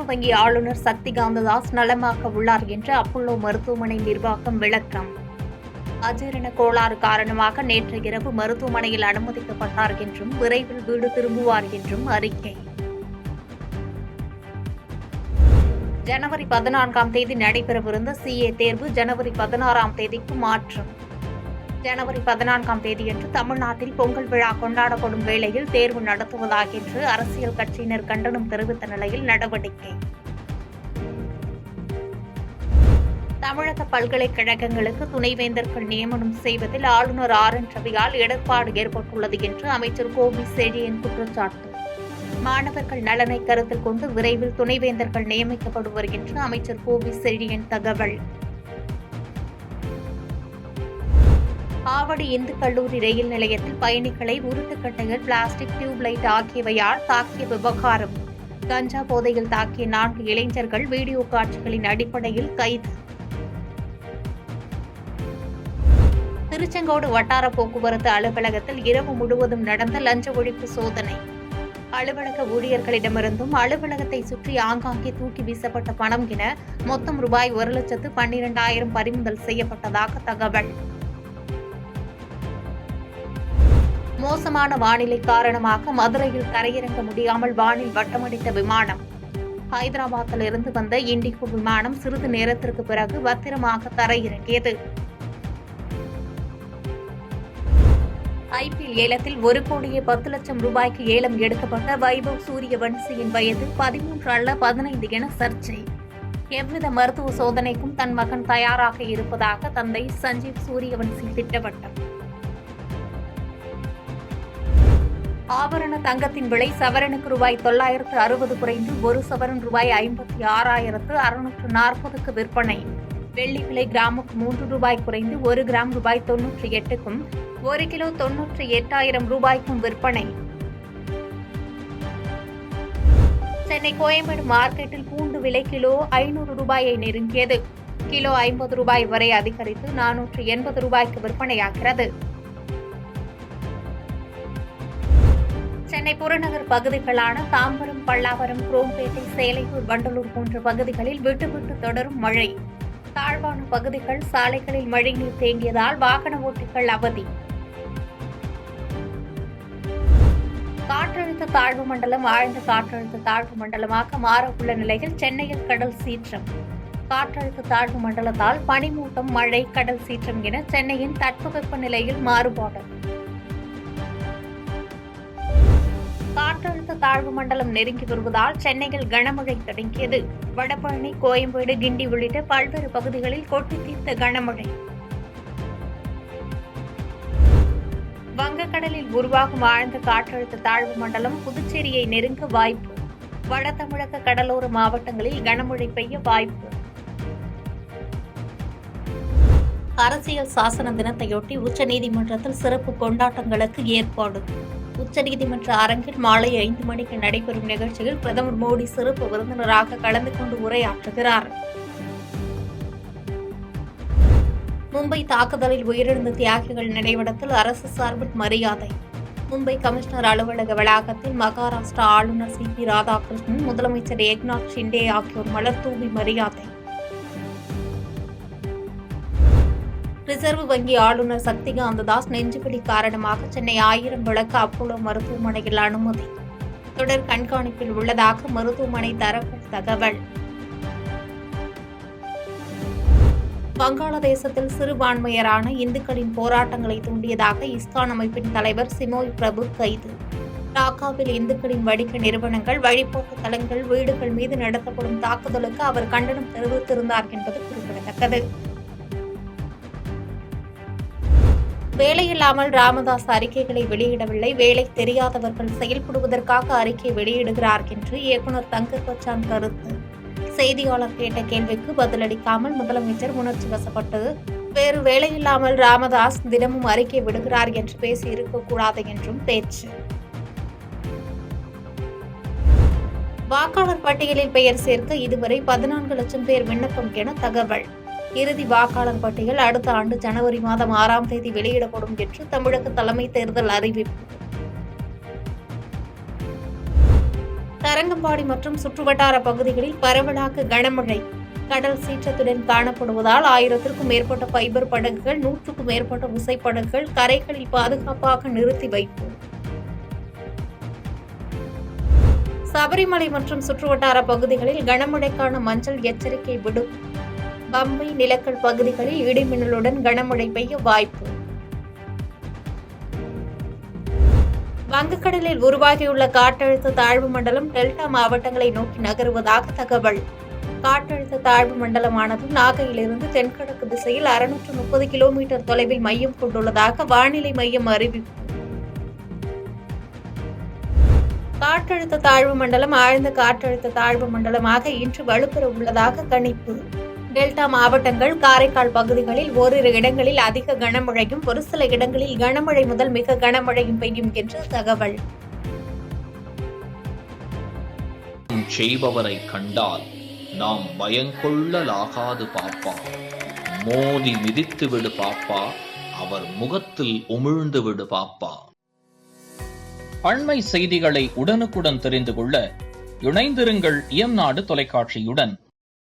வங்கி ஆளுநர் சக்தி காந்ததாஸ் நலமாக்க உள்ளார் என்று அப்பல்லோ மருத்துவமனை நிர்வாகம் விளக்கம். அஜீரண கோளாறு காரணமாக நேற்று இரவு மருத்துவமனையில் அனுமதிக்கப்பட்டார் என்றும் விரைவில் வீடு திரும்புவார் என்றும் அறிக்கை. ஜனவரி 14ஆம் தேதி நடைபெறவிருந்த CA தேர்வு ஜனவரி 16ஆம் தேதிக்கு மாற்றம். ஜனவரி 14ஆம் தேதியன்று தமிழ்நாட்டில் பொங்கல் விழா கொண்டாடப்படும் வேளையில் தேர்வு நடத்துவதாக என்று அரசியல் கட்சியினர் கண்டனம் தெரிவித்த நிலையில் நடவடிக்கை. தமிழக பல்கலைக்கழகங்களுக்கு துணைவேந்தர்கள் நியமனம் செய்வதில் ஆளுநர் RN ரவியால் இடர்பாடு ஏற்பட்டுள்ளது என்று அமைச்சர் கோவி செழியன் குற்றச்சாட்டு. மாணவர்கள் நலனை கருத்தில் கொண்டு விரைவில் துணைவேந்தர்கள் நியமிக்கப்படுவர் என்று அமைச்சர் கோவி செழியன் தகவல். ஆவடி இந்து கல்லூரி ரயில் நிலையத்தில் பயணிகளை உருட்டுக்கட்டைகள், பிளாஸ்டிக் டியூப்லைட் ஆகியவையால் தாக்கிய விவகாரம். கஞ்சா போதையில் தாக்கிய 4 இளைஞர்கள் வீடியோ காட்சிகளின் அடிப்படையில் கைது. திருச்செங்கோடு வட்டார போக்குவரத்து அலுவலகத்தில் இரவு முழுவதும் நடந்த லஞ்ச ஒழிப்பு சோதனை. அலுவலக ஊழியர்களிடமிருந்தும் அலுவலகத்தை சுற்றி ஆங்காங்கே தூக்கி வீசப்பட்ட பணம் என மொத்தம் ரூபாய் 1,12,000 பறிமுதல் செய்யப்பட்டதாக தகவல். மோசமான வானிலை காரணமாக மதுரையில் தரையிறங்க முடியாமல் வானில் வட்டமடித்த விமானம். ஹைதராபாத்தில் இருந்து வந்த இண்டிகோ விமானம் சிறிது நேரத்திற்கு பிறகு பத்திரமாக தரையிறங்கியது. IPL ஏலத்தில் 1,10,00,000 ரூபாய்க்கு ஏலம் எடுக்கப்பட்ட வைபவ் சூரியவன்சியின் வயது 13 அல்ல 15 என சர்ச்சை. எவ்வித மருத்துவ சோதனைக்கும் தன் மகன் தயாராக இருப்பதாக தந்தை சஞ்சீவ் சூரியவன்சி திட்டவட்டம். ஆபரண தங்கத்தின் விலை சவரனுக்கு ரூபாய் 960 குறைந்து 1 சவரன் ரூபாய் 56,640க்கு விற்பனை. வெள்ளி விலை கிராமுக்கு 3 ரூபாய் குறைந்து 1 கிராம் ரூபாய் 98க்கும் 1 கிலோ 98,000 ரூபாய்க்கும் விற்பனை. சென்னை கோயம்பேடு மார்க்கெட்டில் பூண்டு விலை கிலோ 500 ரூபாயை நெருங்கியது. கிலோ 50 ரூபாய் வரை அதிகரித்து 480 ரூபாய்க்கு விற்பனையாகிறது. சென்னை புறநகர் பகுதிகளான தாம்பரம், பல்லாவரம், குரோம்பேட்டை, சேலையூர், வண்டலூர் போன்ற பகுதிகளில் விட்டு தொடரும் மழை. தாழ்வான பகுதிகள் சாலைகளில் மழைநீர் தேங்கியதால் வாகன ஓட்டிகள் அவதி. காற்றழுத்த தாழ்வு மண்டலம் ஆழ்ந்த காற்றழுத்த தாழ்வு மண்டலமாக மாற உள்ள நிலையில் சென்னையில் கடல் சீற்றம். காற்றழுத்த தாழ்வு மண்டலத்தால் பனிமூட்டம், மழை, கடல் சீற்றம் என சென்னையின் தட்பவெப்ப நிலையில் மாறுபாடு. காற்றழுத்த தாழ்வு மண்டலம் நெருங்கி வருவதால் சென்னையில் கனமழை தொடங்கியது. வடபழனி, கோயம்பேடு, கிண்டி உள்ளிட்ட பல்வேறு பகுதிகளில் கொட்டி தீர்த்த கனமழை. வங்கக்கடலில் உருவாகும் ஆழ்ந்த காற்றழுத்த தாழ்வு மண்டலம் புதுச்சேரியை நெருங்க வாய்ப்பு. வட தமிழக கடலோர மாவட்டங்களில் கனமழை பெய்ய வாய்ப்பு. அரசியல் சாசன தினத்தையொட்டி உச்சநீதிமன்றத்தில் சிறப்பு கொண்டாட்டங்களுக்கு ஏற்பாடு. உச்சநீதிமன்ற அரங்கில் மாலை 5 மணிக்கு நடைபெறும் நிகழ்ச்சியில் பிரதமர் மோடி சிறப்பு விருந்தினராக கலந்து கொண்டு உரையாற்றுகிறார். மும்பை தாக்குதலில் உயிரிழந்த தியாகிகள் நினைவிடத்தில் அரசு சார்பில் மரியாதை. மும்பை கமிஷனர் அலுவலக வளாகத்தில் மகாராஷ்டிரா ஆளுநர் CP ராதாகிருஷ்ணன், முதலமைச்சர் ஏக்நாத் ஷிண்டே ஆகியோர் மலர் தூவி மரியாதை. ரிசர்வ் வங்கி ஆளுநர் சக்தி காந்ததாஸ் நெஞ்சுவலி காரணமாக சென்னை 1000 விளக்கு அப்பல்லோ மருத்துவமனையில் அனுமதி. தொடர் கண்காணிப்பில் உள்ளதாக மருத்துவமனை தரப்பு தகவல். வங்காளதேசத்தில் சிறுபான்மையரான இந்துக்களின் போராட்டங்களை தூண்டியதாக இஸ்கான் அமைப்பின் தலைவர் சிமோய் பிரபு கைது. டாக்காவில் இந்துக்களின் வணிக நிறுவனங்கள், வழிபாட்டு தலங்கள், வீடுகள் மீது நடத்தப்படும் தாக்குதலுக்கு அவர் கண்டனம் தெரிவித்திருந்தார் என்பது குறிப்பிடத்தக்கது. வேலையில்லாமல் ராமதாஸ் அறிக்கைகளை வெளியிடவில்லை. வேலை தெரியாதவர்கள் செயல்படுவதற்காக அறிக்கை வெளியிடுகிறார் என்று இயக்குநர் தங்கர் பச்சான் கருத்து. செய்தியாளர் கேட்ட கேள்விக்கு பதிலளிக்காமல் முதலமைச்சர் உணர்ச்சி வசப்பட்டு வேறு வேலையில்லாமல் ராமதாஸ் தினமும் அறிக்கை விடுகிறார் என்று பேசி இருக்கக்கூடாது என்றும் பேச்சு. வாக்காளர் பட்டியலில் பெயர் சேர்க்க இதுவரை 14 லட்சம் பேர் விண்ணப்பம் என தகவல். இறுதி வாக்காளர் பட்டியல் அடுத்த ஆண்டு ஜனவரி மாதம் 6ஆம் தேதி வெளியிடப்படும் என்று தமிழக தலைமை தேர்தல் அறிவிப்பு. தரங்கம்பாடி மற்றும் சுற்றுவட்டார பகுதிகளில் பரவலாக கனமழை. கடல் சீற்றத்துடன் காணப்படுவதால் 1000க்கும் மேற்பட்ட ஃபைபர் படகுகள் 100க்கும் மேற்பட்ட விசைப்படகுகள் கரைகளில் பாதுகாப்பாக நிறுத்தி வைப்பு. சபரிமலை மற்றும் சுற்றுவட்டார பகுதிகளில் கனமழைக்கான மஞ்சள் எச்சரிக்கை விடுப்பு. பம்பை, நிலக்கல் பகுதிகளில் இடிமின்னலுடன் கனமழை பெய்ய வாய்ப்பு. வங்கக்கடலில் உருவாகியுள்ள காற்றழுத்த தாழ்வு மண்டலம் டெல்டா மாவட்டங்களை நோக்கி நகருவதாக தகவல். காற்றழுத்த தாழ்வு மண்டலமானது நாகையிலிருந்து தென்கிழக்கு திசையில் 630 கிலோமீட்டர் தொலைவில் மையம் கொண்டுள்ளதாக வானிலை மையம் அறிவிப்பு. காற்றழுத்த தாழ்வு மண்டலம் ஆழ்ந்த காற்றழுத்த தாழ்வு மண்டலமாக இன்று வலுப்பெற உள்ளதாக கணிப்பு. டெல்டா மாவட்டங்கள், காரைக்கால் பகுதிகளில் ஓரிரு இடங்களில் அதிக கனமழையும் ஒரு சில இடங்களில் கனமழை முதல் மிக கனமழையும் பெய்யும் என்று தகவல். செய்பவரை கண்டால் நாம் பயங்கொள்ளலாகாது பாப்பா, மோதி மிதித்து விடு பாப்பா, அவர் முகத்தில் உமிழ்ந்து விடு பாப்பா. அண்மை செய்திகளை உடனுக்குடன் தெரிந்து கொள்ள இணைந்திருங்கள் இயம்நாடு தொலைக்காட்சியுடன்.